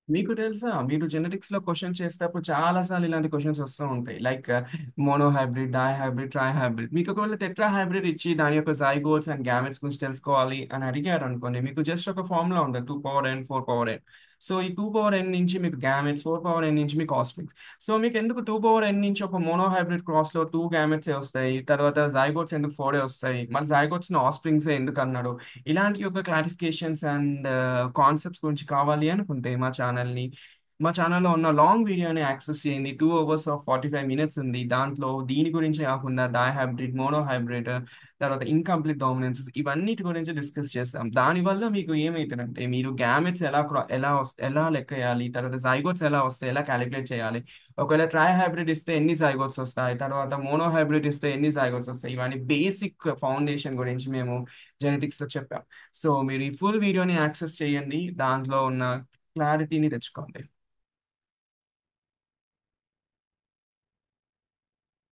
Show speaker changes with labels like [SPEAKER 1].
[SPEAKER 1] మీకు తెలుసా? మీరు జెనెటిక్స్‌లో క్వెషన్ చేసేటప్పుడు చాలా సార్లు ఇలాంటి క్వెషన్స్ వస్తూ ఉంటాయి. Like mono hybrid, di hybrid, tri hybrid. మీకు ఒకవేళ టెట్రా హైబ్రిడ్ ఇచ్చి దాని యొక్క జైగోట్స్ అండ్ గ్యామెట్స్ గురించి తెలుసుకోవాలి అని అడిగారనుకోండి, మీకు జస్ట్ ఒక ఫార్ములా ఉంటది. 2 power n, 4 power n. So, ఈ 2 పవర్ n నుంచి మీకు గ్యామెట్స్, 4 పవర్ n నుంచి మీకు ఆఫ్‌స్ప్రింగ్స్. సో, మీకెందుకు 2 పవర్ n నుంచి ఒక మోనో హైబ్రిడ్ క్రాస్‌లో 2 గ్యామెట్సే వస్తాయి. తర్వాత జైగోట్స్ ఎందుకు 4 వస్తాయి. మరి జైగోట్స్‌ని ఆఫ్‌స్ప్రింగ్సే ఎందుకన్నాడు? ఇలాంటి యొక్క క్లారిఫికేషన్స్ అండ్ కాన్సెప్ట్స్ గురించి కావాలి అనుకుంటే మా ఛానల్‌లో ఉన్న లాంగ్ వీడియోని యాక్సెస్ చేయండి. 2 అవర్స్ ఆఫ్ 45 మినిట్స్ ఉంది. దాంట్లో దీని గురించే కాకుండా డైహైబ్రిడ్, మోనో హైబ్రిడ్, తర్వాత ఇన్‌కంప్లీట్ డామినెన్సెస్ ఇవన్నిటి గురించి డిస్కస్ చేస్తాం. దానివల్ల మీకు ఏమైతదంటే మీరు గ్యామెట్స్ ఎలా లెక్కేయాలి, తర్వాత జైగోట్స్ ఎలా వస్తాయి, ఎలా కాలిక్యులేట్ చేయాలి. ఒకవేళ ట్రై హైబ్రిడ్ ఇస్తే ఎన్ని జైగోట్స్ వస్తాయి, తర్వాత మోనో హైబ్రిడ్ ఇస్తే ఎన్ని జైగోట్స్ వస్తాయి, ఇవన్నీ బేసిక్ ఫౌండేషన్ గురించి మేము జెనెటిక్స్‌లో చెప్పాం. సో, మీరు ఈ ఫుల్ వీడియోని యాక్సెస్ చేయండి. దాంట్లో ఉన్న క్లారిటీని తెచ్చుకోండి.